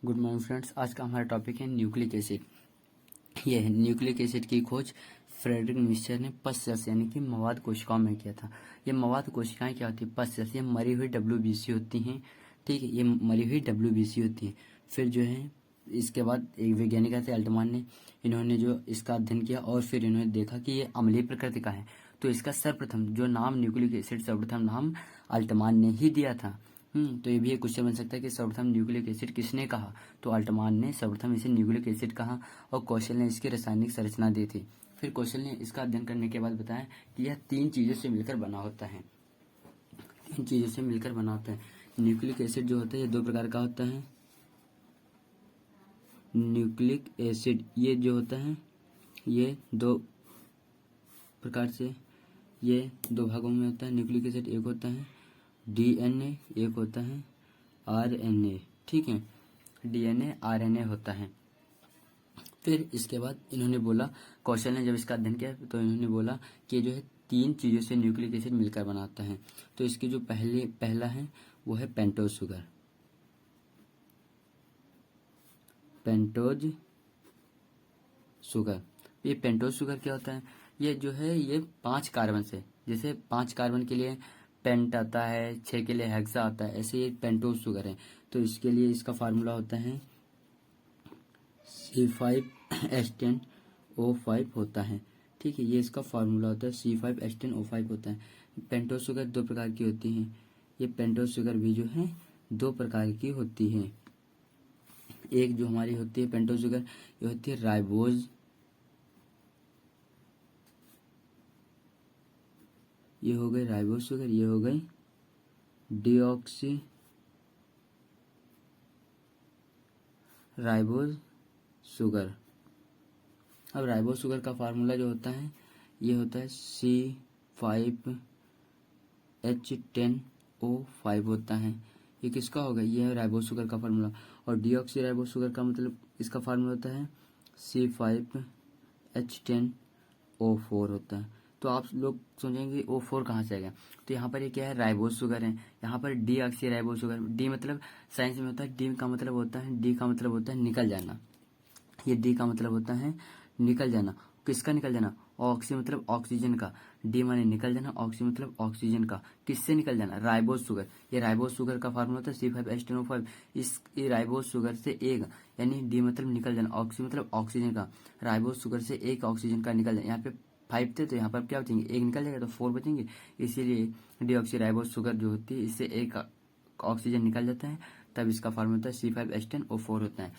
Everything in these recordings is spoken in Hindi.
Good morning friends. आज का हमारा टॉपिक है न्यूक्लिक एसिड। यह है न्यूक्लिक एसिड की खोज फ्रेडरिक मिक्सचर ने पस सेल्स यानी कि मवाद कोशिकाओं में किया था। ये मवाद कोशिकाएं क्या होती है? पस सेल्स। ये मरी हुई WBC होती हैं। ठीक है, ये मरी हुई WBC होती है। फिर जो है इसके बाद एक वैज्ञानिक थे अल्टमान ने, इन्होंने जो इसका अध्ययन किया और फिर इन्होंने देखा कि ये अम्लीय प्रकृति का है। तो इसका सर्वप्रथम जो नाम न्यूक्लिक एसिड सर्वप्रथम नाम अल्टमान ने ही दिया था। तो ये भी एक क्वेश्चन बन सकता है कि सर्वप्रथम न्यूक्लिक एसिड किसने कहा? तो अल्टमान ने सर्वप्रथम इसे न्यूक्लिक एसिड कहा और कौशल ने इसकी रासायनिक संरचना दी थी। फिर कौशल ने इसका अध्ययन करने के बाद बताया कि यह 3 चीजों से मिलकर बना होता है। 3 चीजों से मिलकर बना होता है। न्यूक्लिक एसिड जो होता है ये 2 प्रकार का होता है। न्यूक्लिक एसिड ये जो होता है ये 2 प्रकार से, ये 2 भागों में होता है। न्यूक्लिक एसिड एक होता है DNA, एक होता है RNA। ठीक है, DNA RNA होता है। फिर इसके बाद इन्होंने बोला, कौशल ने जब इसका अध्ययन किया तो इन्होंने बोला कि जो है 3 चीज़ों से न्यूक्लिक एसिड मिलकर बनाता है। तो इसकी जो पहला है वो है पेंटोज शुगर। पेंटोज शुगर, ये पेंटोज शुगर क्या होता है? ये जो है ये 5 कार्बन से, जैसे 5 कार्बन के लिए पेंट आता है, 6 के लिए हेक्सा आता है, ऐसे ये पेंटोज शुगर है। तो इसके लिए इसका फार्मूला होता है C5H10O5 होता है। ठीक है, ये इसका फार्मूला होता है C5H10O5 होता है। पेंटोज शुगर 2 प्रकार की होती हैं। ये पेंटोज शुगर भी जो है 2 प्रकार की होती है। एक जो हमारी होती है पेंटोज शुगर, ये होती है राइबोज, ये हो गई राइबोज शुगर, ये हो गई डीऑक्सी राइबोज शुगर। अब राइबोज शुगर का फार्मूला जो होता है ये होता है C5H10O5 होता है। ये किसका होगा? ये है राइबोज शुगर का फार्मूला। और डीऑक्सी राइबोज शुगर का मतलब इसका फार्मूला होता है C5H10O4 होता है। तो आप लोग सोचेंगे O4 कहाँ से आ गया? तो यहाँ पर ये क्या है? राइबोज शुगर है। यहाँ पर डीऑक्सी राइबोज शुगर, डी मतलब साइंस में होता है, डी का मतलब होता है, डी का मतलब होता है निकल जाना। ये डी का मतलब होता है निकल जाना। किसका निकल जाना? ऑक्सी मतलब ऑक्सीजन का, डी माने निकल जाना, ऑक्सी मतलब ऑक्सीजन का। किससे निकल जाना? Ribose sugar. ये राइबोज शुगर का फार्मूला होता है C5H10O5। इस राइबोज शुगर से एक, यानी डी मतलब निकल जाना, ऑक्सी मतलब ऑक्सीजन का, राइबोज शुगर से एक ऑक्सीजन का निकल जाना। यहाँ पे 5 थे तो यहाँ पर क्या बचेंगे? एक निकल जाएगा तो 4 बचेंगे। इसीलिए डीऑक्सी राइबोज शुगर जो होती है इससे एक ऑक्सीजन निकल जाता है, तब इसका फार्मूला होता है C5H10O4 होता है।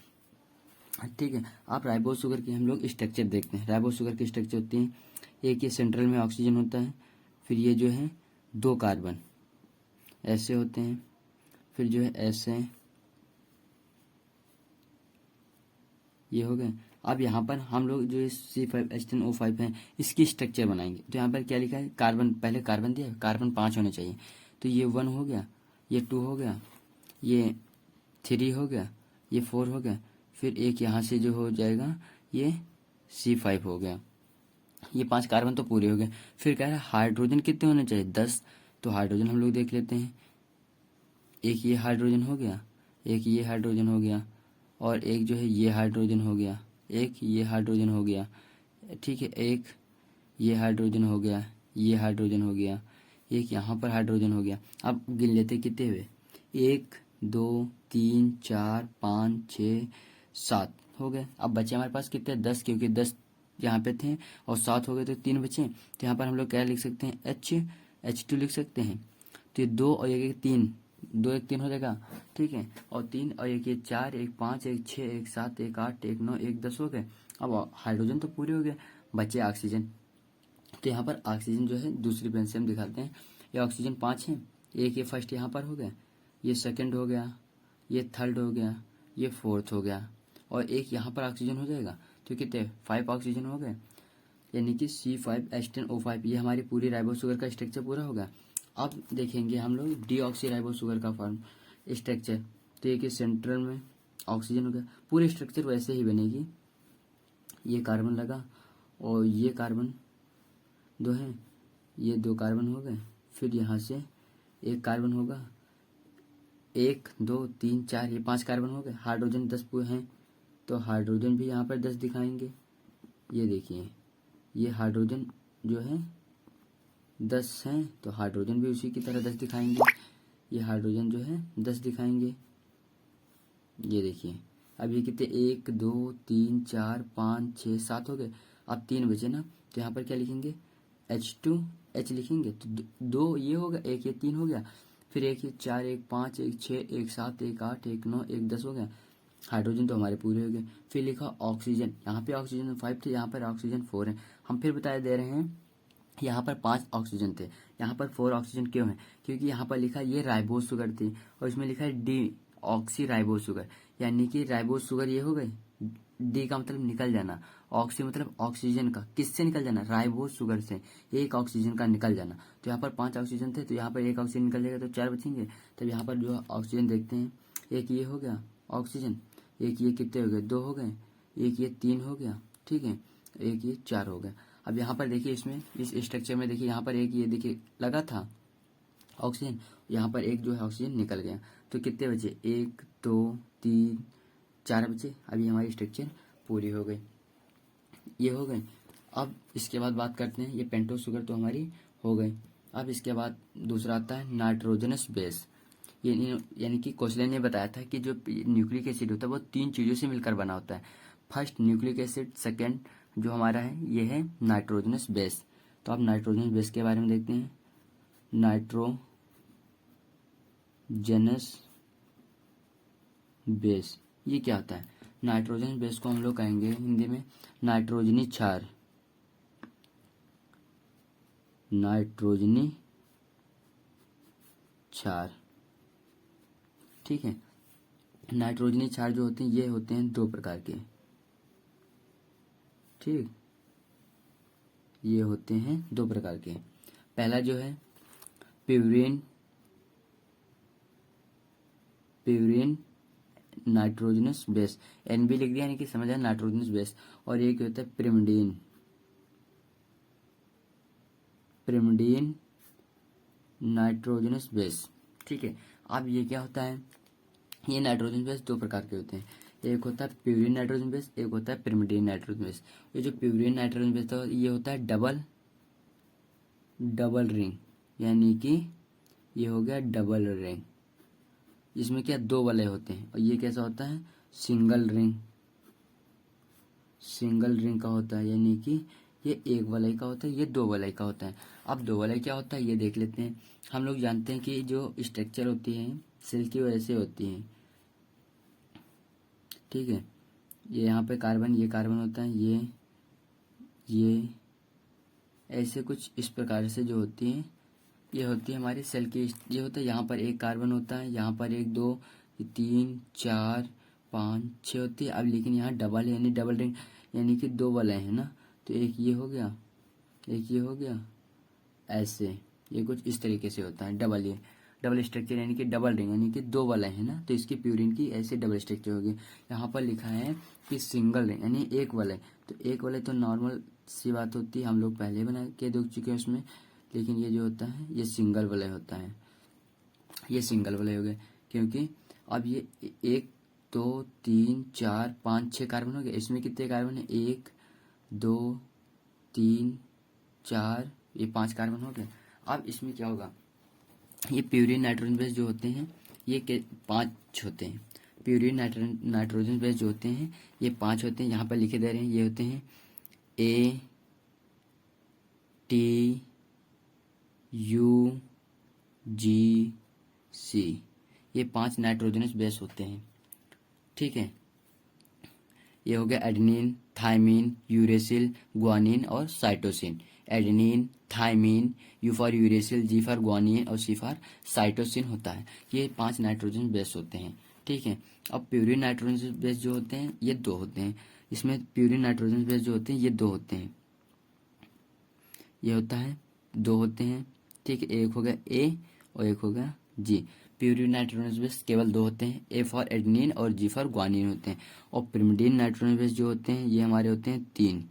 ठीक है, आप राइबोज शुगर की हम लोग स्ट्रक्चर देखते हैं। राइबोज शुगर की स्ट्रक्चर होती है, एक ये सेंट्रल में ऑक्सीजन होता है, फिर ये जो है 2 कार्बन ऐसे होते हैं, फिर जो है ऐसे, ये हो गए। अब यहाँ पर हम लोग जो C5H10O5 है इसकी स्ट्रक्चर बनाएंगे। तो यहाँ पर क्या लिखा है? कार्बन, पहले कार्बन दिया, कार्बन 5 होने चाहिए। तो ये 1 हो गया, ये 2 हो गया, ये 3 हो गया, ये 4 हो गया, फिर एक यहाँ से जो हो जाएगा ये C5 हो गया। ये 5 कार्बन तो पूरे हो गए। फिर कह रहा है हाइड्रोजन कितने होने चाहिए? 10। तो हाइड्रोजन हम लोग देख लेते हैं। एक ये हाइड्रोजन हो गया, एक ये हाइड्रोजन हो गया, और एक जो है ये हाइड्रोजन हो गया, एक ये हाइड्रोजन हो गया। ठीक है, एक ये हाइड्रोजन हो गया, ये हाइड्रोजन हो गया, एक यहाँ पर हाइड्रोजन हो गया। अब गिन लेते कितने हुए? 1 2 3 4 5 6 7 हो गए। अब बचे हमारे पास कितने? 10, क्योंकि 10 यहाँ पे थे और 7 हो गए तो 3 बचे। तो यहाँ पर हम लोग क्या लिख सकते हैं? H2 लिख सकते हैं। तो ये 2 और 1 3, 2 1 3 हो जाएगा। ठीक है, और 3 और 1 ये 4, 1 5, 1 6, 1 7, 1 8, 1 9, 1 10 हो गए। अब हाइड्रोजन तो पूरे हो गए, बचे ऑक्सीजन। तो यहाँ पर ऑक्सीजन जो है दूसरी पेन से हम दिखाते हैं। ये ऑक्सीजन 5 है, एक ये फर्स्ट यहाँ पर हो गया, ये सेकंड हो गया, ये थर्ड हो गया, ये फोर्थ हो गया, और एक यहाँ पर ऑक्सीजन हो जाएगा। तो कितने? 5 ऑक्सीजन हो गए, यानी कि C5H10O5। ये हमारी पूरी राइबोज शुगर का स्ट्रक्चर पूरा होगा। अब देखेंगे हम लोग डीऑक्सी राइबोज शुगर का फॉर्म स्ट्रक्चर। तो एक सेंट्रल में ऑक्सीजन हो गया, पूरी स्ट्रक्चर वैसे ही बनेगी। ये कार्बन लगा और ये कार्बन 2 है, ये 2 कार्बन हो गए, फिर यहाँ से एक कार्बन होगा, 1 2 3 4 ये 5 कार्बन हो गए। हाइड्रोजन 10 हैं तो हाइड्रोजन भी यहाँ पर 10 दिखाएंगे। ये देखिए ये हाइड्रोजन जो है 10 हैं तो हाइड्रोजन भी उसी की तरह 10 दिखाएंगे। ये हाइड्रोजन जो है 10 दिखाएंगे। ये देखिए अब ये कितने 1 2 3 4 5 6 7 हो गए। अब 3 बचे ना तो यहाँ पर क्या लिखेंगे H2H लिखेंगे। तो दो ये हो गया, एक ये 3 हो गया, फिर एक ये 4 1 5 1 6 1 7 1 8 1 9 1 10 हो गया। हाइड्रोजन तो हमारे पूरे हो गए। फिर लिखा ऑक्सीजन, यहाँ पे ऑक्सीजन 5 थे, यहाँ पर ऑक्सीजन 4 है। हम फिर बता दे रहे हैं यहाँ पर 5 ऑक्सीजन थे, यहाँ पर 4 ऑक्सीजन क्यों है? क्योंकि यहाँ पर लिखा ये राइबोस शुगर थी और इसमें लिखा है डी ऑक्सी राइबोस शुगर, यानी कि राइबोस शुगर ये हो गई। डी का मतलब निकल जाना, ऑक्सी मतलब ऑक्सीजन का, किससे निकल जाना? राइबोस शुगर से एक ऑक्सीजन का निकल जाना। तो यहाँ पर 5 ऑक्सीजन थे तो यहाँ पर एक ऑक्सीजन निकल जाएगा तो 4 बचेंगे। तब यहाँ पर जो ऑक्सीजन देखते हैं, एक ये हो गया ऑक्सीजन, एक ये कितने हो गए 2 हो गए, एक ये 3 हो गया, ठीक है, एक ये 4 हो गया। अब यहाँ पर देखिए इसमें इस स्ट्रक्चर में देखिए यहाँ पर एक ये देखिए लगा था ऑक्सीजन, यहाँ पर एक जो है ऑक्सीजन निकल गया। तो कितने बचे 1 2 3 4 बचे। अभी हमारी स्ट्रक्चर पूरी हो गई, ये हो गई। अब इसके बाद बात करते हैं, ये पेंटोस शुगर तो हमारी हो गई। अब इसके बाद दूसरा आता है नाइट्रोजनस बेस। ये यानी कि कोसले ने बताया था कि जो न्यूक्लिक एसिड होता है वो 3 चीज़ों से मिलकर बना होता है। फर्स्ट न्यूक्लिक एसिड, सेकेंड जो हमारा है ये है नाइट्रोजनस बेस। तो अब नाइट्रोजनस बेस के बारे में देखते हैं। नाइट्रोजनस बेस ये क्या होता है? नाइट्रोजन बेस को हम लोग कहेंगे हिंदी में नाइट्रोजनी क्षार। नाइट्रोजनी क्षार, ठीक है। नाइट्रोजनी क्षार जो होते हैं ये होते हैं 2 प्रकार के, ठीक, ये होते हैं 2 प्रकार के। पहला जो है प्यूरिन नाइट्रोजनस बेस, NB लिख दिया यानी कि समझ आया नाइट्रोजनस बेस। और एक होता है प्रिमिडीन नाइट्रोजनस बेस, ठीक है। अब ये क्या होता है? ये नाइट्रोजन बेस 2 प्रकार के होते हैं, एक होता है प्यूरिन नाइट्रोजन बेस, एक होता है पिरिमिडीन नाइट्रोजन बेस। ये जो प्यूरिन नाइट्रोजन बेस था ये होता है डबल रिंग, यानी कि ये हो गया डबल रिंग। इसमें क्या 2 वलय होते हैं। और ये कैसा होता है? सिंगल रिंग का होता है, यानी कि ये 1 वलय का होता है, ये 2 वलय का होता है। अब 2 वलय क्या होता है ये देख लेते हैं। हम लोग जानते हैं कि जो स्ट्रक्चर होती है सेल की वजह से होती है, ठीक है। ये यहाँ पे कार्बन, ये कार्बन होता है, ये ऐसे कुछ इस प्रकार से जो होती है ये होती है हमारी सेल की। ये होता है यहाँ पर 1 कार्बन होता है, यहाँ पर 1 2 3 4 5 6 होती है। अब लेकिन यहाँ डबल है यानी डबल रिंग, यानी कि 2 वलय है ना, तो एक ये हो गया, एक ये हो गया, ऐसे ये कुछ इस तरीके से होता है डबल स्ट्रक्चर, यानी कि डबल रिंग, यानी कि 2 वलय है ना, तो इसकी प्यूरिन की ऐसे डबल स्ट्रक्चर होगी। यहाँ पर लिखा है कि सिंगल रिंग यानी 1 वलय। तो 1 वलय तो नॉर्मल सी बात होती है, हम लोग पहले बना के देख चुके हैं उसमें। लेकिन ये जो होता है ये सिंगल वलय होता है, ये सिंगल वलय हो गए। क्योंकि अब ये 1 2 3 4 5 6 कार्बन हो गए। इसमें कितने कार्बन है? 1 2 3 4, ये 5 कार्बन हो गए। अब इसमें क्या होगा? ये प्यूरिन नाइट्रोजन बेस जो होते हैं ये 5 होते हैं। प्यूरिन नाइट्रोजन बेस जो होते हैं ये 5 होते हैं। यहाँ पर लिखे दे रहे हैं, ये होते हैं ATUGC, ये 5 नाइट्रोजनस बेस होते हैं, ठीक है। ये हो गया एडेनिन, थायमीन, यूरेसिल, ग्वानिन और cytosine. Adenine, thymine, U for uracil, G for guanine और सी फॉर साइटोसिन होता है। ये 5 नाइट्रोजन बेस होते हैं, ठीक है। अब प्यूरिन नाइट्रोजन बेस जो होते हैं ये 2 होते हैं। इसमें प्यूरिन नाइट्रोजन बेस जो होते हैं ये 2 होते हैं, ये होता है 2 होते हैं, ठीक है। एक हो गया ए और एक हो गया जी। प्यूरिन नाइट्रोजन बेस केवल 2 होते हैं, ए फॉर एडेनिन और जी फॉर ग्वानिन होते हैं। और पिरिमिडीन नाइट्रोजन बेस जो होते हैं ये हमारे होते हैं 3,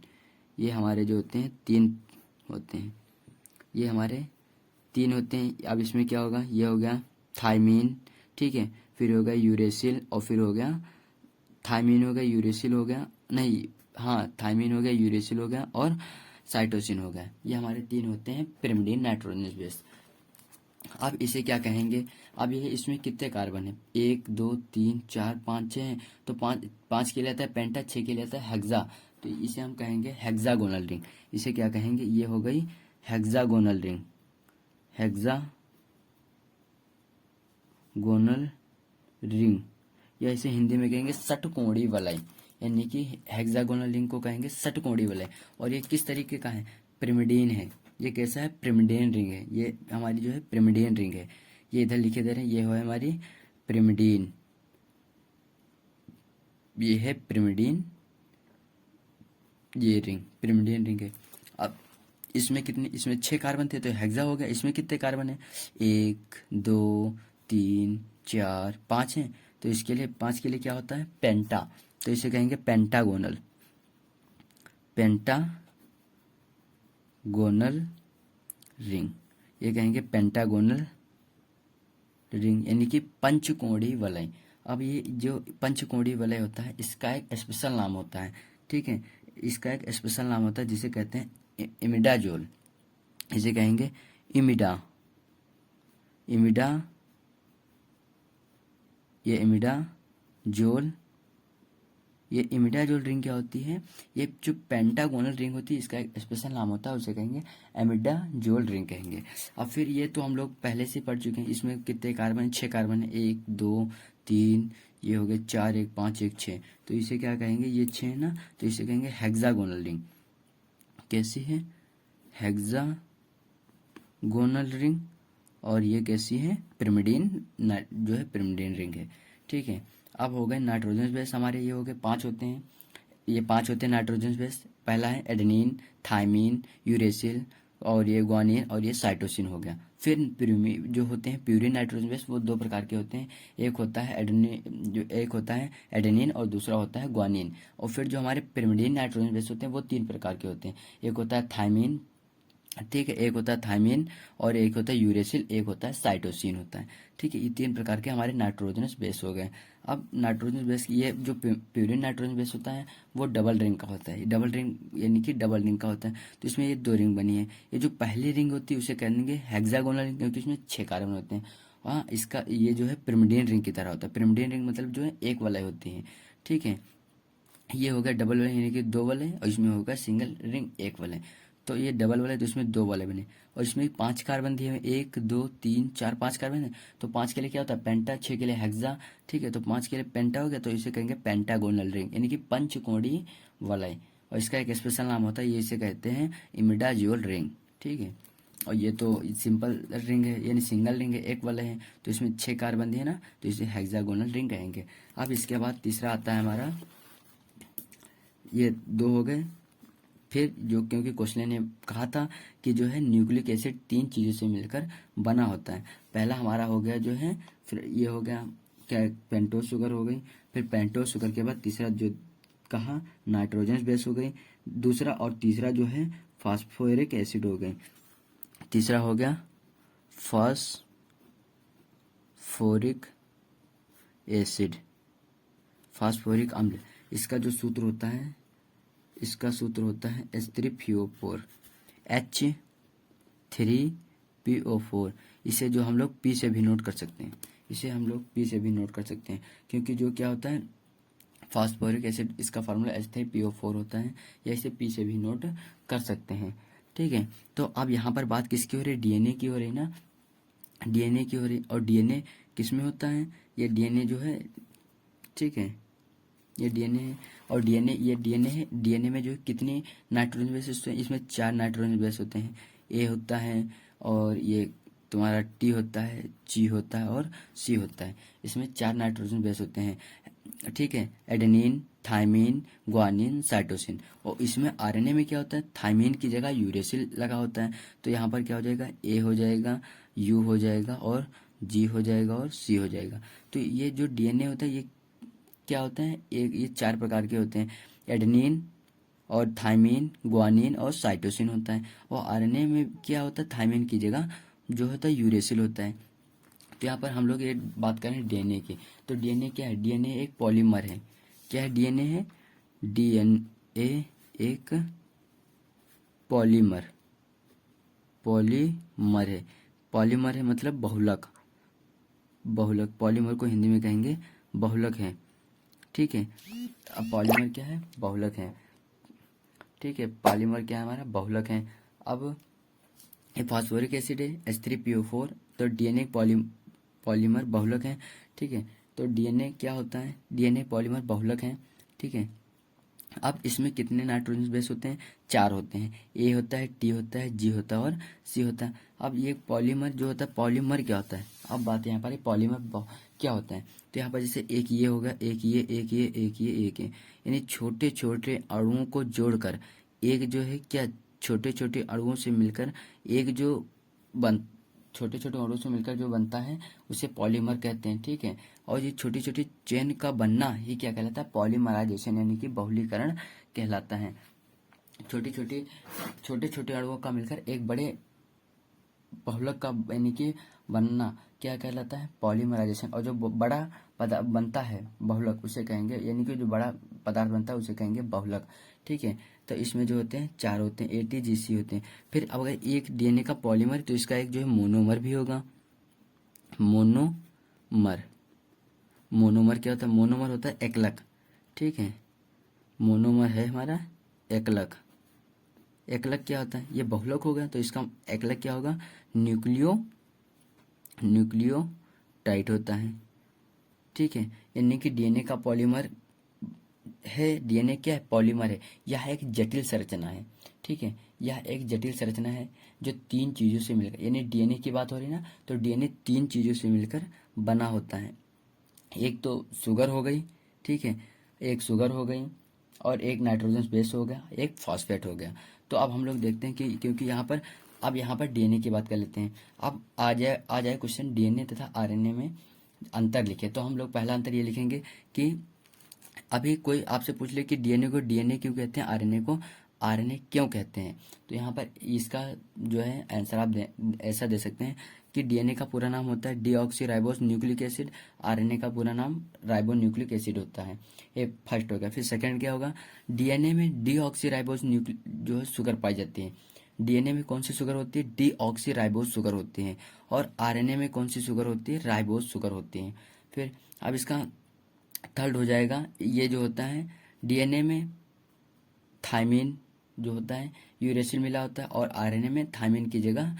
ये हमारे जो होते हैं 3 होते हैं, ये हमारे 3 होते हैं। अब इसमें क्या होगा? ये हो गया थायमीन, ठीक है। फिर हो गया यूरेसिल, और फिर हो गया थायमीन, हो गया यूरेसिल, हो गया नहीं, हाँ थायमीन हो गया, यूरेसिल हो गया, और साइटोसिन हो गया। ये हमारे 3 होते हैं पिरिमिडीन नाइट्रोजनस बेस। अब इसे क्या कहेंगे? अब ये इसमें कितने कार्बन है? 1 2 3 4 5 6 हैं। तो पाँच पाँच के लिए आता है पेंटा, 6 के लिए आता है हेक्सा। तो इसे हम कहेंगे हेक्सागोनल रिंग। इसे क्या कहेंगे? ये हो गई हेक्सागोनल रिंग। हेक्सागोनल रिंग, या इसे हिंदी में कहेंगे षटकोणीय वलय, यानी कि हेक्सागोनल रिंग को कहेंगे षटकोणीय वलय। और ये किस तरीके का है? पिरिमिडीन है। ये कैसा है? पिरिमिडीन रिंग है। ये हमारी जो है पिरिमिडीन रिंग है। ये इधर लिखे दे रहे हैं, ये है हमारी पिरिमिडीन, ये है पिरिमिडीन, ये रिंग पिरिमिडीन रिंग है। अब इसमें कितने? इसमें 6 कार्बन थे तो हेक्सा हो गया। इसमें कितने कार्बन है? 1 2 3 4 5 हैं। तो इसके लिए 5 के लिए क्या होता है? पेंटा। तो इसे कहेंगे पेंटागोनल, पेंटागोनल रिंग। ये कहेंगे पेंटागोनल रिंग, यानी कि पंचकोणीय वलय। अब ये जो पंचकोणीय वलय होता है, इसका एक स्पेशल नाम होता है, ठीक है। इसका एक स्पेशल नाम होता है जिसे कहते हैं इमिडाजोल। इसे कहेंगे इमिडा, इमिडा, ये इमिडाजोल। ये इमिडाजोल रिंग क्या होती है? ये जो पेंटागोनल रिंग होती है, इसका एक स्पेशल नाम होता है, उसे कहेंगे इमिडाजोल रिंग कहेंगे। अब फिर ये तो हम लोग पहले से पढ़ चुके हैं। इसमें कितने कार्बन? 6 कार्बन है, 1 2 3, ये हो गए 4 1 5 1 6। तो इसे क्या कहेंगे? ये 6 है ना, तो इसे कहेंगे हेक्सागोनल रिंग। कैसी है? Hexagonal ring. और ये कैसी है? पिरिमिडीन, जो है पिरिमिडीन रिंग है, ठीक है। अब हो गए नाइट्रोजन बेस हमारे, ये हो गए 5 होते हैं। ये 5 होते हैं नाइट्रोजन बेस। पहला है एडेनिन, थायमीन, यूरेसिल, और ये ग्वानिन, और ये साइटोसिन हो गया। फिर जो होते हैं प्यूरिन नाइट्रोजन बेस, वो 2 प्रकार के होते हैं। एक होता है एडेनिन, जो एक होता है एडेनिन, और दूसरा होता है ग्वानिन। और फिर जो हमारे पिरिमिडीन नाइट्रोजन बेस होते हैं, वो 3 प्रकार के होते हैं। एक होता है थायमीन, ठीक है, एक होता है थायमीन, और एक होता है यूरेसिल, एक होता है साइटोसिन होता है, ठीक है। ये 3 प्रकार के हमारे नाइट्रोजनस बेस हो गए। अब नाइट्रोजनस बेस, ये जो प्यूरिन नाइट्रोजन बेस होता है, वो डबल रिंग का होता है। डबल रिंग यानी कि डबल रिंग का होता है। तो इसमें ये 2 रिंग बनी है। ये जो पहली रिंग होती है उसे कहेंगे हेक्सागोनल रिंग, क्योंकि इसमें 6 कार्बन होते हैं। हाँ, इसका ये जो है पिरिमिडीन रिंग की तरह होता है। पिरिमिडीन रिंग मतलब जो है एक वलय होती है, ठीक है। ये हो गया डबल वलय, यानी कि 2 वलय, और इसमें होगा सिंगल रिंग 1 वलय। तो ये डबल वलय, तो इसमें 2 वलय बने। और इसमें 5 कार्बन दिए हुए, 1 2 3 4 5 कार्बन है। तो 5 के लिए क्या होता है? पेंटा, 6 के लिए हेक्सा, ठीक है। तो 5 के लिए पेंटा हो गया, तो इसे कहेंगे पेंटागोनल रिंग, यानी कि पंचकोणीय वलय। और इसका एक स्पेशल नाम होता है, ये इसे कहते हैं इमिडाजोल रिंग, ठीक है। और ये तो सिंपल रिंग है, यानी सिंगल रिंग है, एक वलय है। तो इसमें 6 कार्बन दिए ना, तो इसे हेक्सागोनल रिंग कहेंगे। अब इसके बाद तीसरा आता है हमारा, ये 2 हो गए। फिर जो, क्योंकि क्वेश्चन ने कहा था कि जो है न्यूक्लिक एसिड 3 चीज़ों से मिलकर बना होता है। पहला हमारा हो गया जो है, फिर ये हो गया क्या? पेंटोज शुगर हो गई। फिर पेंटोज शुगर के बाद तीसरा जो कहा, नाइट्रोजन बेस हो गई। दूसरा और तीसरा जो है फास्फोरिक एसिड हो गई। तीसरा हो गया फास्फोरिक एसिड, फास्फोरिक अम्ल। इसका जो सूत्र होता है, इसका सूत्र होता है H3PO4, H3PO4। इसे जो हम लोग पी से भी नोट कर सकते हैं, इसे हम लोग पी से भी नोट कर सकते हैं, क्योंकि जो क्या होता है फास्फोरिक एसिड, इसका फार्मूला H3PO4 होता है, या इसे पी से भी नोट कर सकते हैं, ठीक है। तो अब यहाँ पर बात किसकी हो रही है? डीएनए की हो रही ना, डीएनए की हो रही। और डीएनए किस में होता है? ये डीएनए जो है, ठीक है, ये डीएनए है। और डीएनए, ये डीएनए है। डीएनए में जो कितनी नाइट्रोजन बेस होते हैं? इसमें 4 नाइट्रोजन बेस होते हैं। ए होता है, और ये तुम्हारा टी होता है, जी होता है, और सी होता है। इसमें 4 नाइट्रोजन बेस होते हैं, ठीक है। Adenine, thymine, guanine, cytosine. और इसमें आरएनए में क्या होता है? थायमीन की जगह यूरेसिल लगा होता है। तो यहाँ पर क्या हो जाएगा? ए हो जाएगा, यू हो जाएगा, और जी हो जाएगा, और सी हो जाएगा। तो ये जो डीएनए होता है, ये क्या होता है? एक, ये 4 प्रकार के होते हैं। एडेनिन और थायमीन, ग्वानिन और साइटोसिन होता है। और आरएनए में क्या होता है? थायमीन की जगह जो होता है यूरेसिल होता है। तो यहाँ पर हम लोग ये बात करें डीएनए की। तो डीएनए क्या है? डीएनए एक पॉलीमर है। क्या है? डीएनए है, डीएनए एक पॉलीमर पॉलीमर है। पॉलीमर है मतलब बहुलक। बहुलक, पॉलीमर को हिंदी में कहेंगे बहुलक है। ठीक है, अब पॉलीमर क्या है? बहुलक है। ठीक है, पॉलीमर क्या है? हमारा बहुलक है। अब ये फास्फोरिक एसिड है H3PO4। तो डीएनए पॉलीमर बहुलक है। ठीक है, तो डीएनए क्या होता है? डीएनए पॉलीमर बहुलक है। ठीक है, अब इसमें कितने नाइट्रोजन बेस होते हैं? 4 होते हैं। ए होता है, टी होता है, जी होता है और सी होता है। अब ये पॉलीमर जो होता है, पॉलीमर क्या होता है? अब बात यहाँ पर है पॉलीमर क्या होता है। तो यहाँ पर जैसे एक ये होगा, एक ये, एक ये, एक ये, एक ये, यानी छोटे छोटे अणुओं को जोड़कर एक जो है क्या, छोटे छोटे अणुओं से मिलकर एक जो बन छोटे छोटे अणुओं से मिलकर जो बनता है उसे पॉलीमर कहते हैं। ठीक है, और ये छोटी छोटी चेन का बनना ही क्या कहलाता है? पॉलीमराइजेशन, यानी कि बहुलीकरण कहलाता है। छोटे छोटे अणुओं का मिलकर एक बड़े बहुलक का यानी कि बनना क्या कहलाता है? पॉलीमराइजेशन। और जो बड़ा पदार्थ बनता है बहुलक उसे कहेंगे, यानी कि जो बड़ा पदार्थ बनता है उसे कहेंगे बहुलक। ठीक है, तो इसमें जो होते हैं 4 होते हैं, ATGC होते हैं। फिर अब अगर एक डीएनए का पॉलीमर, तो इसका एक जो है मोनोमर भी होगा। मोनोमर, मोनोमर क्या होता है? मोनोमर होता है एकलक। ठीक है, मोनोमर है हमारा एकलक। एकलक क्या होता है? ये बहुलक हो गया, तो इसका एकलक क्या होगा? न्यूक्लियोटाइड होता है। ठीक है, यानी कि डीएनए का पॉलीमर है। डीएनए क्या है? पॉलीमर है। यह एक जटिल संरचना है। ठीक है, यह एक जटिल संरचना है जो 3 चीजों से मिलकर, यानी डीएनए की बात हो रही ना, तो डीएनए 3 चीजों से मिलकर बना होता है। एक तो शुगर हो गई। ठीक है, एक शुगर हो गई, और एक नाइट्रोजन बेस हो गया, एक फॉस्फेट हो गया। तो अब हम लोग देखते हैं कि क्योंकि यहाँ पर डीएनए की बात कर लेते हैं। अब आ जाए क्वेश्चन डीएनए तथा आरएनए में अंतर लिखे, तो हम लोग पहला अंतर ये लिखेंगे कि अभी कोई आपसे पूछ ले कि डीएनए को डीएनए क्यों कहते हैं, आरएनए को आरएनए क्यों कहते हैं, तो यहाँ पर इसका जो है आंसर आप ऐसा दे सकते हैं कि डीएनए का पूरा नाम होता है डीऑक्सीराइबोस न्यूक्लिक एसिड। आरएनए का पूरा नाम राइबो न्यूक्लिक एसिड होता है। ये फर्स्ट हो गया। फिर सेकंड क्या होगा? डीएनए में डीऑक्सीराइबोस जो है शुगर पाई जाती है। डीएनए में कौन सी शुगर होती है? डीऑक्सीराइबोस शुगर होती है। और आरएनए में कौन सी शुगर होती है? राइबोस शुगर होती है। फिर अब इसका थर्ड हो जाएगा, ये जो होता है डीएनए में थायमिन जो होता है यूरेसिल मिला होता है, और आरएनए में थायमिन की जगह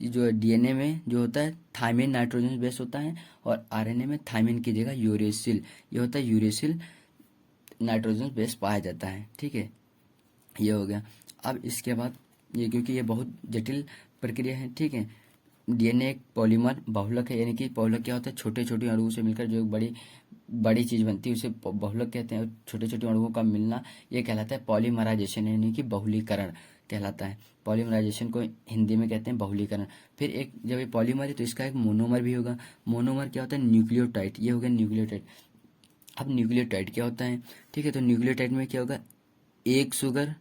जो डीएनए में जो होता है थायमिन नाइट्रोजन बेस होता है, और आरएनए में थायमिन की जगह यूरेसिल, ये होता है यूरेसिल नाइट्रोजन बेस पाया जाता है। ठीक है, ये हो गया। अब इसके बाद ये, क्योंकि ये बहुत जटिल प्रक्रिया है। ठीक है, डीएनए एक पॉलीमर बहुलक है, यानी कि बहुलक क्या होता है? छोटे छोटे अणुओं से मिलकर जो एक बड़ी बड़ी चीज बनती है उसे बहुलक कहते हैं। और छोटे छोटे अणुओं का मिलना ये कहलाता है पॉलीमराइजेशन, यानी कि बहुलीकरण कहलाता है। पॉलीमराइजेशन को हिंदी में कहते हैं बहुलीकरण। फिर एक जब ये पॉलीमर है तो इसका एक मोनोमर भी होगा। मोनोमर क्या होता है? न्यूक्लियोटाइड, ये हो गया न्यूक्लियोटाइड। अब न्यूक्लियोटाइड क्या होता है? ठीक है, तो न्यूक्लियोटाइड में क्या होगा? एक शुगर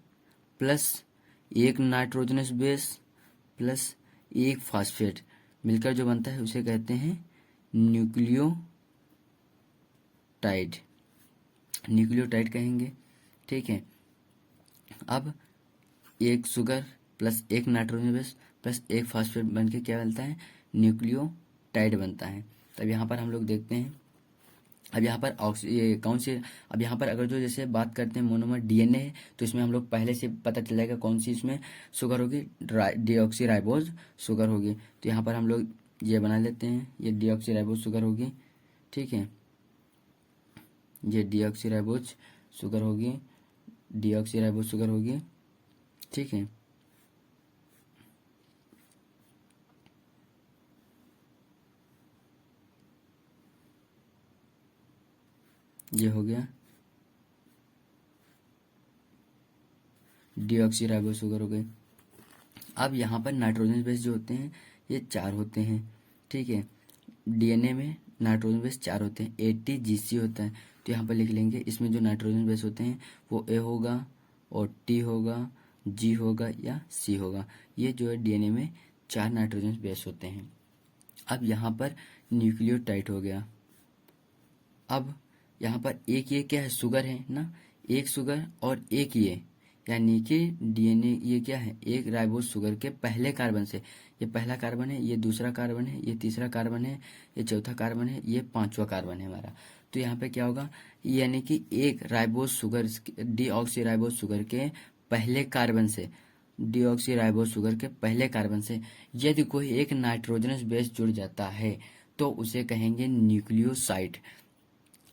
प्लस एक नाइट्रोजनस बेस प्लस एक फास्फेट मिलकर जो बनता है उसे कहते हैं न्यूक्लियोटाइड। न्यूक्लियोटाइड कहेंगे। ठीक है, अब एक शुगर प्लस एक नाइट्रोजन बेस प्लस एक फास्फेट बनके क्या बनता है? न्यूक्लियोटाइड बनता है। तब यहाँ पर हम लोग देखते हैं, अब यहाँ पर ये कौन सी, अब यहाँ पर अगर जो जैसे बात करते हैं मोनोमर डीएनए है, तो इसमें हम लोग पहले से पता चल जाएगा कौन सी इसमें शुगर होगी, डीऑक्सीराइबोज शुगर होगी। तो यहाँ पर हम लोग ये बना लेते हैं, ये डीऑक्सीराइबोज शुगर होगी। ठीक है, ये डीऑक्सीराइबोज शुगर होगी, डीऑक्सीराइबोज शुगर होगी। ठीक है, ये हो गया डीऑक्सीराइबोज शुगर हो गई। अब यहाँ पर नाइट्रोजन बेस जो होते हैं ये 4 होते हैं। ठीक है, डीएनए में नाइट्रोजन बेस 4 होते हैं, ATGC होता है। तो यहाँ पर लिख लेंगे, इसमें जो नाइट्रोजन बेस होते हैं वो A होगा और T होगा, G होगा या C होगा। ये जो है डीएनए में 4 नाइट्रोजन बेस होते हैं। अब यहाँ पर न्यूक्लियोटाइड हो गया। अब यहाँ पर एक ये क्या है, शुगर है ना, एक शुगर और एक ये, यानी कि डीएनए ये क्या है, एक राइबोस शुगर के पहले कार्बन से, ये पहला कार्बन है, ये दूसरा कार्बन है, ये तीसरा कार्बन है, ये चौथा कार्बन है, ये पांचवा कार्बन है हमारा। तो यहाँ पे क्या होगा, यानी कि एक ribose sugar, deoxy ribose sugar के पहले कार्बन से, डीऑक्सी राइबोस शुगर के पहले कार्बन से यदि कोई एक नाइट्रोजनस बेस जुड़ जाता है तो उसे कहेंगे न्यूक्लियोसाइड।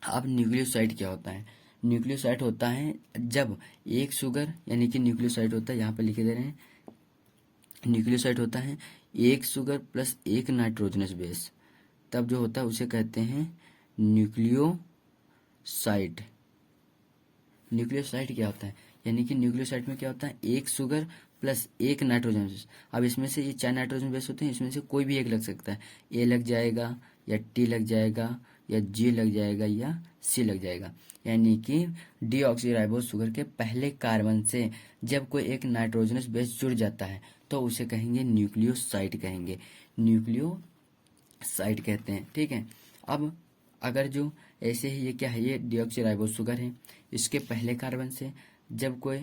अब न्यूक्लियोसाइड क्या होता है, न्यूक्लियोसाइड होता है जब एक शुगर, यानी कि न्यूक्लियोसाइड होता है, यहाँ पे लिखे दे रहे हैं, न्यूक्लियोसाइड होता है एक शुगर प्लस एक नाइट्रोजनस बेस, तब जो होता है उसे कहते हैं न्यूक्लियोसाइड। न्यूक्लियोसाइड क्या होता है, यानी कि न्यूक्लियोसाइड में क्या होता है, एक शुगर प्लस एक नाइट्रोजन बेस। अब इसमें से ये 4 नाइट्रोजन बेस होते हैं, इसमें से कोई भी एक लग सकता है, ए लग जाएगा या टी लग जाएगा या जी लग जाएगा या सी लग जाएगा। यानी कि डीऑक्सीराइबोस शुगर के पहले कार्बन से जब कोई एक नाइट्रोजनस बेस जुड़ जाता है तो उसे कहेंगे न्यूक्लियोसाइड, कहेंगे न्यूक्लियोसाइड कहते हैं। ठीक है। अब अगर जो ऐसे ही ये क्या है, ये डीऑक्सीराइबोस शुगर है, इसके पहले कार्बन से जब कोई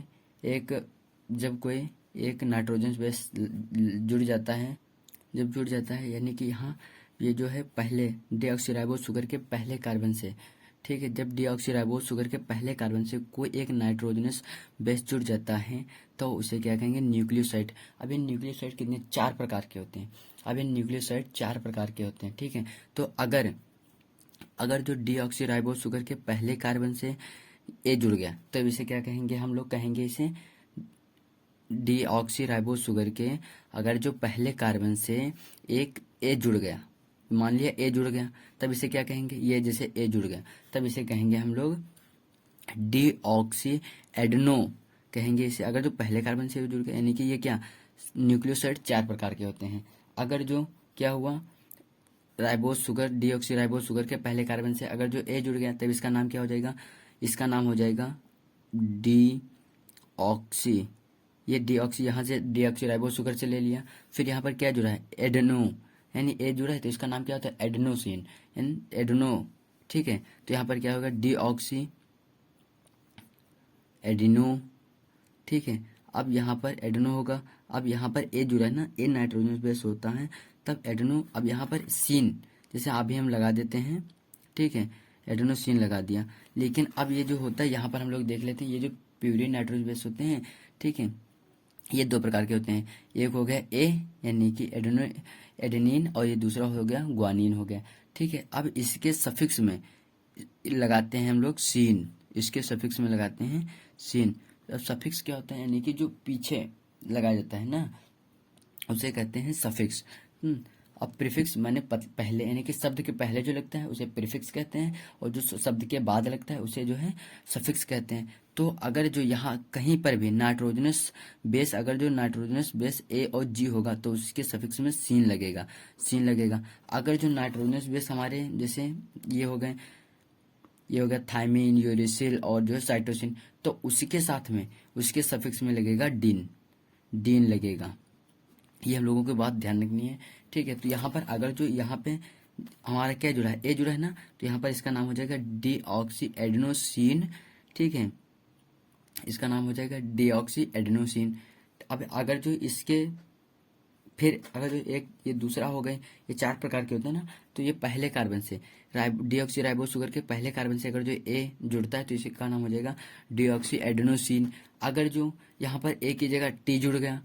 एक नाइट्रोजन बेस जुड़ जाता है, जब जुड़ जाता है, यानी कि यहाँ ये जो है पहले डीऑक्सीराइबोस शुगर के पहले कार्बन से, ठीक है, जब डीऑक्सीराइबोस शुगर के पहले कार्बन से कोई एक नाइट्रोजनस बेस जुड़ जाता है तो उसे क्या कहेंगे, न्यूक्लियोसाइड। अब ये न्यूक्लियोसाइड कितने, 4 प्रकार के होते हैं। अब ये न्यूक्लियोसाइड 4 प्रकार के होते हैं। ठीक है। तो अगर जो डीऑक्सीराइबोस शुगर के पहले कार्बन से ए जुड़ गया तब इसे क्या कहेंगे, हम लोग कहेंगे इसे डीऑक्सीराइबोस शुगर के, अगर जो पहले कार्बन से एक ए जुड़ गया, मान लिया ए जुड़ गया, तब इसे क्या कहेंगे, ये जैसे ए जुड़ गया तब इसे कहेंगे हम लोग डीऑक्सी एडनो कहेंगे इसे। अगर जो पहले कार्बन से जुड़ गया, यानी कि ये क्या, न्यूक्लियोसाइड 4 प्रकार के होते हैं। अगर जो क्या हुआ, ribose sugar, deoxy ribose sugar के पहले कार्बन से अगर जो ए जुड़ गया तब इसका नाम क्या हो जाएगा, इसका नाम हो जाएगा डी ऑक्सी। ये डीऑक्सी यहाँ से डीऑक्सी राइबोस शुगर से ले लिया, फिर यहाँ पर क्या जुड़ा है, एडेनो, यानी ए जुड़ा है तो इसका नाम क्या होता है, एडेनोसिन, यानी एडेनो। ठीक है। तो यहाँ पर क्या होगा, डीऑक्सी एडिनो। ठीक है। अब यहाँ पर एडेनो होगा, अब यहाँ पर ए जुड़ा है ना, ए नाइट्रोजन बेस होता है तब एडेनो। अब यहाँ पर सीन, जैसे अभी हम लगा देते हैं, ठीक है, एडेनोसिन लगा दिया। लेकिन अब ये जो होता है यहाँ पर हम लोग देख लेते हैं, ये जो प्यूरिन नाइट्रोजन बेस होते हैं, ठीक है, ये 2 प्रकार के होते हैं। एक हो गया ए, यानी कि एडेनिन, और ये दूसरा हो गया ग्वानिन हो गया। ठीक है। अब इसके सफिक्स में लगाते हैं हम लोग सीन, इसके सफिक्स में लगाते हैं सीन। अब सफिक्स क्या होता है, यानी कि जो पीछे लगाया जाता है ना उसे कहते हैं सफिक्स। अब प्रीफिक्स माने पहले, यानी कि शब्द के पहले जो लगता है उसे प्रीफिक्स कहते हैं, और जो शब्द के बाद लगता है उसे जो है सफिक्स कहते हैं। तो अगर जो यहाँ कहीं पर भी नाइट्रोजनस बेस, अगर जो नाइट्रोजनस बेस ए और जी होगा तो उसके सफिक्स में सीन लगेगा, सीन लगेगा। अगर जो नाइट्रोजनस बेस हमारे जैसे ये हो गए, ये हो गया थायमिन, यूरिसिल और जो है साइटोसिन, तो उसी के साथ में उसके सफिक्स में लगेगा डीन, डीन लगेगा। ये हम लोगों को बात ध्यान रखनी है। ठीक है। तो यहाँ पर अगर जो यहाँ पे हमारा क्या जुड़ा है, ए जुड़ा है ना, तो यहाँ पर इसका नाम हो जाएगा डीऑक्सी एडेनोसिन। ठीक है, इसका नाम हो जाएगा डीऑक्सी एडेनोसिन। अब अगर जो इसके फिर अगर जो एक ये दूसरा हो गए, ये 4 प्रकार के होते हैं ना, तो ये पहले कार्बन से डीऑक्सी राइबोस शुगर के पहले कार्बन से अगर जो ए जुड़ता है तो इसका नाम हो जाएगा डीऑक्सी एडेनोसिन। अगर जो यहाँ पर ए की जगह टी जुड़ गया,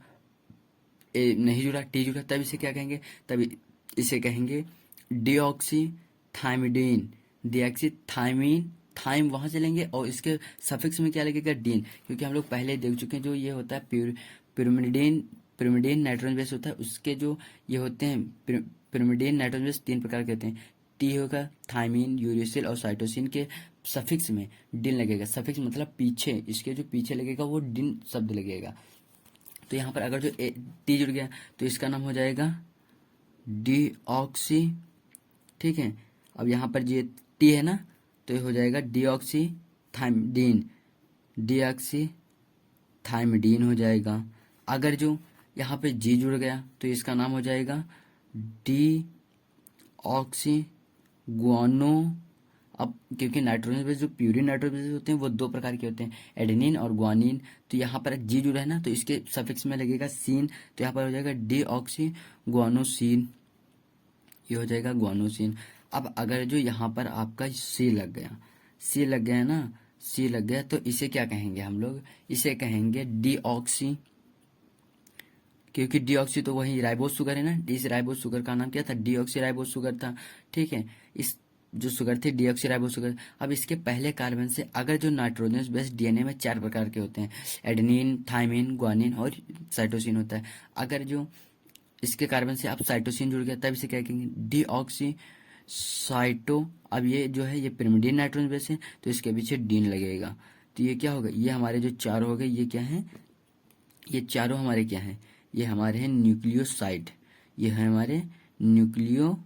ए नहीं जुड़ा, टी जुड़ा, तब इसे क्या कहेंगे, तब इसे कहेंगे deoxy thymidine, deoxy thymine, thyme वहां से लेंगे और इसके सफिक्स में क्या लगेगा, डीन, क्योंकि हम लोग पहले देख चुके हैं जो ये होता है पिरिमिडीन, पिरिमिडीन नाइट्रोजन बेस होता है, उसके जो ये होते हैं पिरिमिडीन नाइट्रोजन बेस 3 प्रकार के होते हैं। टी होगा थाइमीन, यूरिसिल और साइटोसिन के सफिक्स में डिन लगेगा। सफिक्स मतलब पीछे, इसके जो पीछे लगेगा वो डिन शब्द लगेगा। तो यहाँ पर अगर जो टी जुड़ गया तो इसका नाम हो जाएगा डीऑक्सी। ठीक है। अब यहाँ पर ये टी है ना, तो ये हो जाएगा डीऑक्सी थाइमिडीन, डीऑक्सी थाइमिडीन हो जाएगा। अगर जो यहाँ पे जी जुड़ गया तो इसका नाम हो जाएगा डी ऑक्सी गुआनो। अब क्योंकि नाइट्रोजन बेस जो प्यूरिन नाइट्रोजन बेस होते हैं वो दो प्रकार के होते हैं, एडेनिन और ग्वानिन। तो यहाँ पर जी जुड़ा है ना, तो इसके सफिक्स में लगेगा सीन, तो यहाँ पर हो जाएगा डी ऑक्सी गुआनोसिन, ये हो जाएगा गुआनोसिन। अब अगर जो यहाँ पर आपका सी लग गया, सी लग गया ना, सी लग गया, तो इसे क्या कहेंगे हम लोग, इसे कहेंगे डी ऑक्सी, क्योंकि डीऑक्सी तो वही राइबोज शुगर है ना, इस राइबोज शुगर का नाम क्या था, डीऑक्सी राइबोज शुगर था। ठीक है, इस जो शुगर थी डीऑक्सी राइबोज शुगर। अब इसके पहले कार्बन से अगर जो नाइट्रोजन बेस्ड डीएनए में 4 प्रकार के होते हैं, एडेनिन, थाइमिन, ग्वानिन और साइटोसिन होता है। अगर जो इसके कार्बन से आप साइटोसिन जुड़ गया तब इसे क्या कहेंगे, डीऑक्सी साइटो। अब ये जो है ये पिरिमिडीन नाइट्रोजन बेस है, तो इसके पीछे डीन लगेगा। तो ये क्या होगा, ये हमारे जो चारों हो गए, ये क्या है, ये चारों हमारे क्या हैं, ये हमारे हैं न्यूक्लियोसाइड, ये है हमारे न्यूक्लियोसाइड,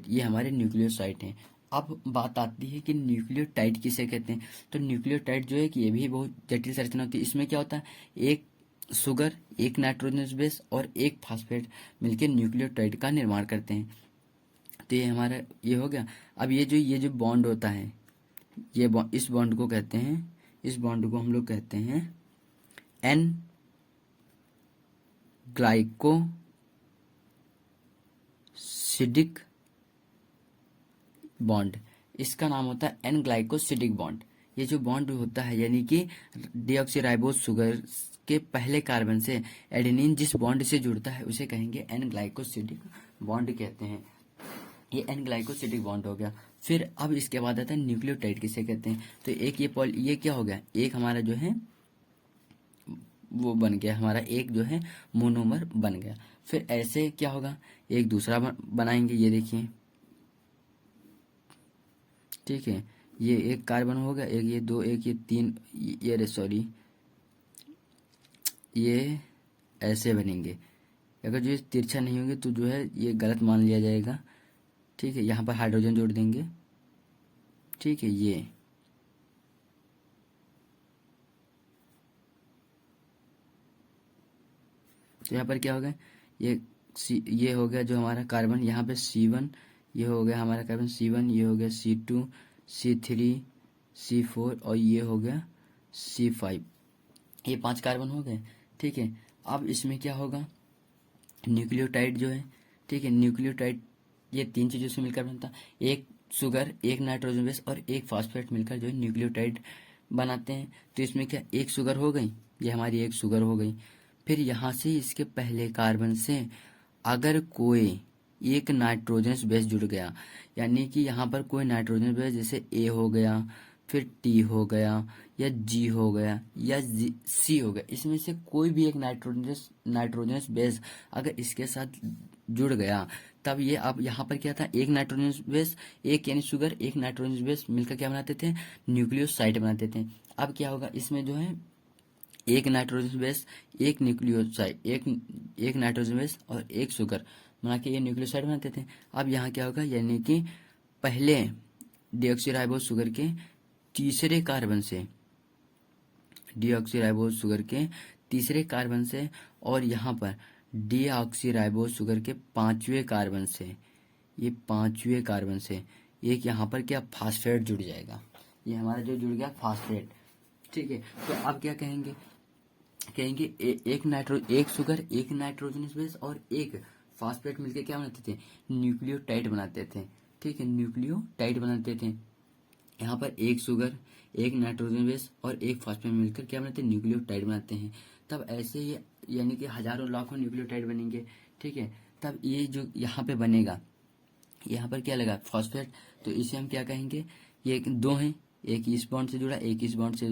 ये हमारे न्यूक्लियोसाइड हैं। अब बात आती है कि न्यूक्लियोटाइड किसे कहते हैं। तो न्यूक्लियोटाइड जो है कि ये भी बहुत जटिल संरचना होती है। इसमें क्या होता है, एक शुगर, एक नाइट्रोजन बेस और एक फास्फेट मिलकर न्यूक्लियोटाइड का निर्माण करते हैं। तो ये हमारा ये हो गया। अब ये जो बॉन्ड होता है, ये बॉन्ड, इस बॉन्ड को कहते हैं, इस बॉन्ड को हम लोग कहते हैं एन ग्लाइकोसिडिक बॉन्ड, इसका नाम होता है एन ग्लाइकोसिडिक बॉन्ड। ये जो बॉन्ड होता है यानी कि डीऑक्सीराइबोज शुगर के पहले कार्बन से एडेनिन जिस बॉन्ड से जुड़ता है उसे कहेंगे एन ग्लाइकोसिडिक बॉन्ड कहते हैं। ये एन ग्लाइकोसिडिक बॉन्ड हो गया। फिर अब इसके बाद आता है न्यूक्लियोटाइड किसे कहते हैं। तो एक ये क्या हो गया, एक हमारा जो है वो बन गया, हमारा एक जो है मोनोमर बन गया। फिर ऐसे क्या होगा, एक दूसरा बनाएंगे, ये देखिए, ठीक है, ये एक कार्बन हो गया, एक ये दो, एक ये तीन, ये सॉरी, ये ऐसे बनेंगे। अगर जो ये तिरछा नहीं होंगे तो जो है ये गलत मान लिया जाएगा। ठीक है, यहाँ पर हाइड्रोजन जोड़ देंगे। ठीक है, ये तो यहाँ पर क्या हो गया, ये हो गया जो हमारा कार्बन, यहाँ पे C1, ये हो गया हमारा कार्बन C1, ये हो गया C2, C3, C4 और ये हो गया C5। ये 5 कार्बन हो गए। ठीक है, अब इसमें क्या होगा, न्यूक्लियोटाइड जो है, ठीक है, न्यूक्लियोटाइड ये 3 चीज़ों से मिलकर बनता है, एक शुगर, एक नाइट्रोजन बेस और एक फास्फेट मिलकर जो है न्यूक्लियोटाइड बनाते हैं। तो इसमें क्या, एक शुगर हो गई, ये हमारी एक शुगर हो गई। फिर यहाँ से इसके पहले कार्बन से अगर कोई एक नाइट्रोजन बेस जुड़ गया, यानी कि यहाँ पर कोई नाइट्रोजन बेस जैसे ए हो गया, फिर टी हो गया, या जी हो गया, या सी हो गया, इसमें से कोई भी एक नाइट्रोजन बेस अगर इसके साथ जुड़ गया, तब ये अब यहाँ पर क्या था, एक नाइट्रोजन बेस, एक यानी शुगर, एक नाइट्रोजन बेस मिलकर क्या बनाते थे, न्यूक्लियोसाइड बनाते थे। अब क्या होगा, इसमें जो है एक नाइट्रोजन बेस, एक न्यूक्लियोसाइड, एक नाइट्रोजन बेस और एक शुगर बना के ये न्यूक्लियोसाइड बनाते थे। अब यहाँ क्या होगा, यानी कि पहले डीऑक्सीराइबोज शुगर के तीसरे कार्बन से, डीऑक्सीराइबोज शुगर के तीसरे कार्बन से, और यहाँ पर डीऑक्सीराइबोज शुगर के 5वें कार्बन से, ये 5वें कार्बन से एक यहाँ पर क्या फास्फेट जुड़ जाएगा, ये हमारा जो जुड़ गया फास्फेट। ठीक है, तो अब क्या कहेंगे, एक शुगर, एक नाइट्रोजन बेस और एक फास्फेट मिलकर क्या बनाते थे, न्यूक्लियोटाइड बनाते थे। ठीक है, न्यूक्लियोटाइड बनाते थे। यहाँ पर एक शुगर, एक नाइट्रोजन बेस और एक फास्फेट मिलकर क्या बनाते हैं, न्यूक्लियोटाइड बनाते हैं। तब ऐसे ही यानी कि हजारों लाखों न्यूक्लियोटाइड बनेंगे। ठीक है, तब ये जो यहाँ पे बनेगा, यहाँ पर क्या लगा फास्फेट, तो इसे हम क्या कहेंगे, ये दो हैं, एक इस बॉन्ड से जुड़ा, एक इस बॉन्ड से,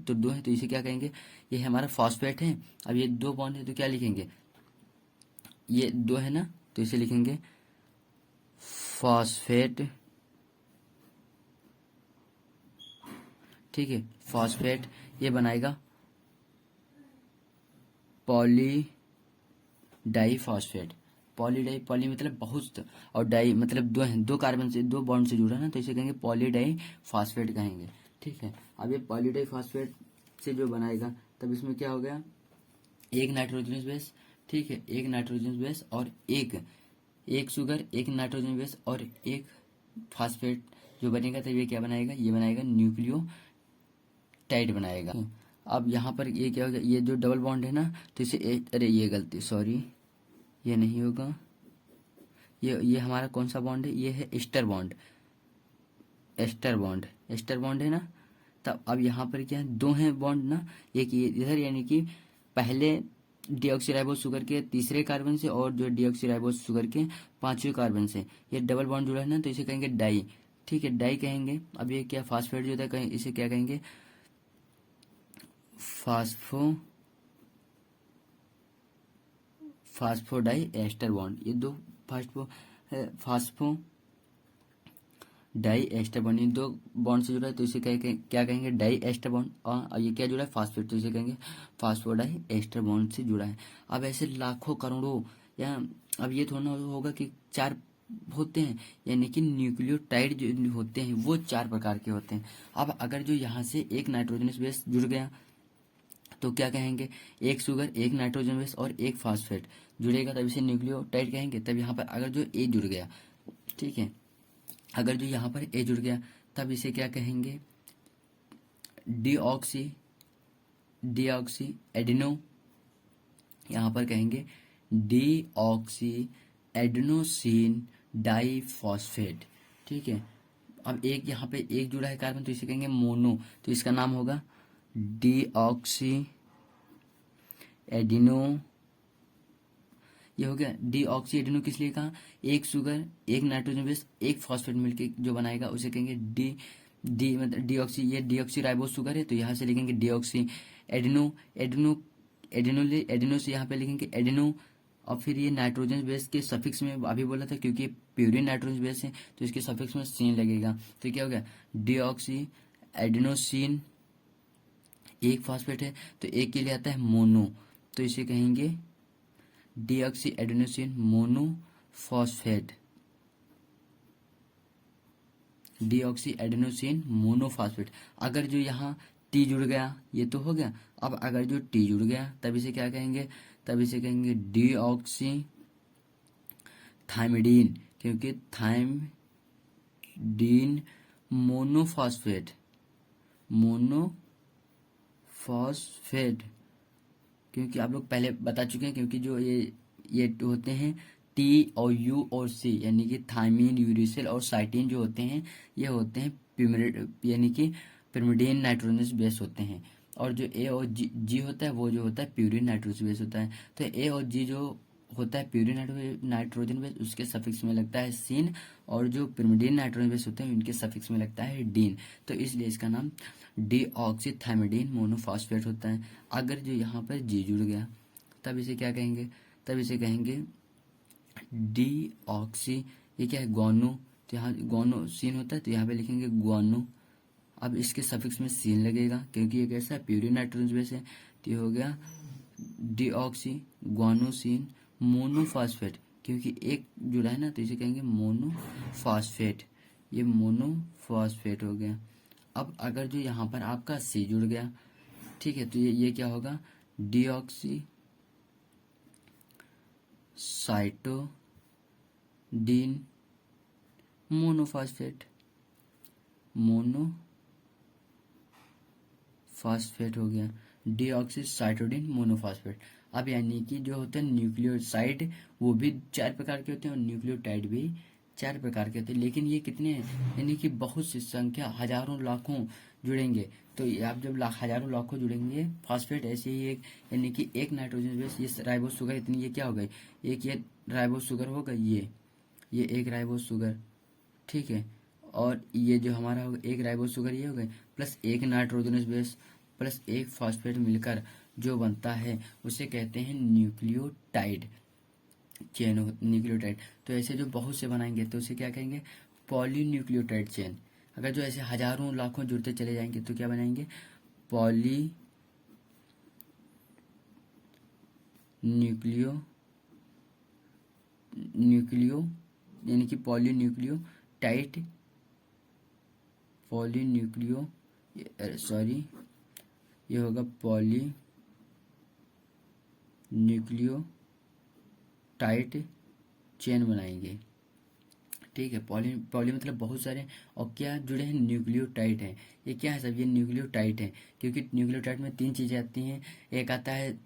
तो दो है, तो इसे क्या कहेंगे, ये हमारा फास्फेट है। अब ये दो बॉन्ड है तो क्या लिखेंगे, ये दो है ना, तो इसे लिखेंगे फास्फेट। ठीक है, फास्फेट ये बनाएगा पॉली डाई फास्फेट। पॉली मतलब बहुत, और डाई मतलब दो है, दो कार्बन से, दो बॉन्ड से जुड़ा ना, तो इसे कहेंगे पॉली डाई फास्फेट कहेंगे। ठीक है, अब ये पॉली डाई फास्फेट से जो बनाएगा, तब इसमें क्या हो गया, एक नाइट्रोजन बेस, ठीक है, एक नाइट्रोजन बेस और एक एक शुगर, एक नाइट्रोजन बेस और एक फास्फेट जो बनेगा, तब ये क्या बनाएगा, ये बनाएगा न्यूक्लियोटाइड बनाएगा। अब यहाँ पर ये क्या होगा, ये जो डबल बॉन्ड है ना, तो इसे अरे ये गलती, सॉरी, ये नहीं होगा, ये हमारा कौन सा बॉन्ड है, ये है एस्टर बॉन्ड, एस्टर बॉन्ड है ना। तब अब यहाँ पर क्या है, दो हैं बॉन्ड ना, एक ये इधर, यानी कि पहले डीऑक्सीराइबोस शुगर के तीसरे कार्बन से और जो डीऑक्सीराइबोस शुगर के पांचवें कार्बन से ये डबल बॉन्ड जुड़ा है ना, तो इसे कहेंगे डाई। ठीक है, डाई कहेंगे। अब ये क्या फास्फेट जो होता है, इसे क्या कहेंगे, फास्फोडाई एस्टर बॉन्ड। ये दो फास्फो डाई एस्टर बॉन्ड, इन दो बॉन्ड से जुड़ा है, तो इसे क्या कहेंगे, डाई एस्टर बॉन्ड। और ये क्या जुड़ा है, फास्फेट, तो इसे कहेंगे फास्फोडाई एस्टर बॉन्ड से जुड़ा है। अब ऐसे लाखों करोड़ों, या अब ये थोड़ा ना होगा कि चार होते हैं, यानी कि न्यूक्लियोटाइड जो होते हैं वो चार प्रकार के होते हैं। अब अगर जो यहाँ से एक नाइट्रोजनस बेस जुड़ गया तो क्या कहेंगे, एक शुगर, एक नाइट्रोजन बेस और एक फास्फेट जुड़ेगा, तब इसे न्यूक्लियोटाइड कहेंगे। तब यहाँ पर अगर जो ए जुड़ गया, ठीक है, अगर जो यहाँ पर ए जुड़ गया, तब इसे क्या कहेंगे, डीऑक्सी डीऑक्सी एडिनो, यहाँ पर कहेंगे डीऑक्सी एडिनोसिन डाइफॉस्फेट। ठीक है, अब एक यहाँ पे एक जुड़ा है कार्बन, तो इसे कहेंगे मोनो, तो इसका नाम होगा डीऑक्सी एडिनो। ये हो गया डीऑक्सी एडिनो, किस लिए कहा, एक शुगर, एक नाइट्रोजन बेस, एक फॉस्फेट मिलके जो बनाएगा उसे कहेंगे डी डी मतलब डीऑक्सी, ये डीऑक्सी राइबोस शुगर है, तो यहाँ से लिखेंगे डीऑक्सी एडिनो। एडिनो से यहाँ पे लिखेंगे एडिनो। और फिर ये नाइट्रोजन बेस के सफिक्स में अभी बोला था, क्योंकि प्यूरिन नाइट्रोजन बेस है तो इसके सफिक्स में सीन लगेगा, तो क्या हो गया, डीऑक्सी एडिनोसिन। एक फॉस्फेट है तो एक के लिए आता है मोनो, तो इसे कहेंगे deoxy adenosine monophosphate, deoxy adenosine monophosphate. अगर जो यहाँ टी जुड़ गया, ये तो हो गया। अब अगर जो टी जुड़ गया, तब इसे क्या कहेंगे, तब इसे कहेंगे डीऑक्सी थाइमिडीन, क्योंकि थाइमिडीन मोनोफॉस्फेट, मोनोफॉस्फेट, क्योंकि आप लोग पहले बता चुके हैं, क्योंकि जो ये होते हैं टी और यू और सी, यानी कि थाइमीन, यूरिसिल और साइटीन जो होते हैं, ये होते हैं यानी कि पिरिमिडीन नाइट्रोजनस बेस होते हैं। और जो ए और जी होता है, वो जो होता है प्यूरिन नाइट्रोजन बेस होता है। तो ए और जी जो होता है प्यूरिन नाइट्रोजन बेस, उसके सफिक्स में लगता है सीन, और जो पिरिमिडीन नाइट्रोजन बेस होते हैं उनके सफिक्स में लगता है डीन, तो इसलिए इसका नाम डीऑक्सीथाइमिडीन मोनोफॉस्फेट होता है। अगर जो यहाँ पर जी जुड़ गया, तब इसे क्या कहेंगे, तब इसे कहेंगे डीऑक्सी, ये क्या है, ग्वानो, तो यहाँ ग्वानो सीन होता है, तो यहाँ पे लिखेंगे ग्वानो। अब इसके सफिक्स में सीन लगेगा, क्योंकि ये कैसा है, प्यूरिन नाइट्रोजन बेस है, तो ये हो गया डीऑक्सी ग्वानोसिन मोनोफॉस्फेट, क्योंकि एक जुड़ा है ना, तो इसे कहेंगे मोनोफॉस्फेट, ये मोनोफॉस्फेट हो गया। अब अगर जो यहाँ पर आपका सी जुड़ गया, ठीक है, तो ये क्या होगा, डीऑक्सी साइटोडीन मोनोफॉस्फेट, मोनोफॉस्फेट हो गया, डीऑक्सी साइटोडीन मोनोफॉस्फेट। अब यानी कि जो होते हैं न्यूक्लियोसाइड, वो भी चार प्रकार के होते हैं और न्यूक्लियोटाइड भी चार प्रकार के होते हैं, लेकिन ये कितने हैं, यानी कि बहुत सी संख्या, हजारों लाखों जुड़ेंगे। तो ये आप जब हजारों लाखों जुड़ेंगे फॉस्फेट, ऐसे ही एक, यानी कि एक नाइट्रोजन बेस, ये राइबोस शुगर इतनी, ये क्या हो गई, एक ये राइबोस शुगर हो गई, ये एक राइबोस शुगर, ठीक है। और ये जो हमारा होगा एक राइबोस शुगर, ये हो गए, प्लस एक नाइट्रोजनस बेस प्लस एक फॉस्फेट मिलकर जो बनता है उसे कहते हैं न्यूक्लियोटाइड चेन, न्यूक्लियोटाइड। तो ऐसे जो बहुत से बनाएंगे तो उसे क्या कहेंगे, पॉलीन्यूक्लियोटाइड चेन। अगर जो ऐसे हजारों लाखों जुड़ते चले जाएंगे तो क्या बनाएंगे, पॉली न्यूक्लियो यानी कि पॉलीन्यूक्लियोटाइड, पॉलीन्यूक्लियो सॉरी, ये होगा पॉली न्यूक्लियोटाइड चेन बनाएंगे। ठीक है, पॉली पॉली मतलब बहुत सारे, और क्या जुड़े हैं, न्यूक्लियोटाइड है। ये क्या है सब, ये न्यूक्लियोटाइड है, क्योंकि न्यूक्लियोटाइड में 3 चीज़ें आती हैं। एक आता है,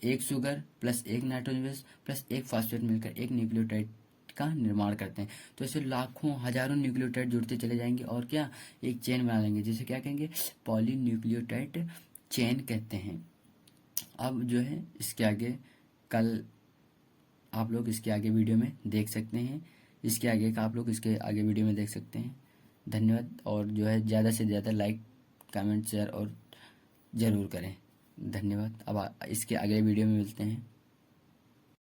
एक शुगर प्लस एक नाइट्रोजन बेस प्लस एक फास्फेट मिलकर एक न्यूक्लियोटाइड का निर्माण करते हैं। तो ऐसे लाखों हजारों न्यूक्लियोटाइड जुड़ते चले जाएंगे और क्या, एक चेन बना लेंगे, जिसे क्या कहेंगे, पॉली न्यूक्लियोटाइड चेन कहते हैं। अब जो है इसके आगे कल आप लोग इसके आगे वीडियो में देख सकते हैं, इसके आगे का आप लोग इसके आगे वीडियो में देख सकते हैं। धन्यवाद, और जो है ज़्यादा से ज़्यादा लाइक कमेंट शेयर और ज़रूर करें। धन्यवाद। अब इसके आगे वीडियो में मिलते हैं।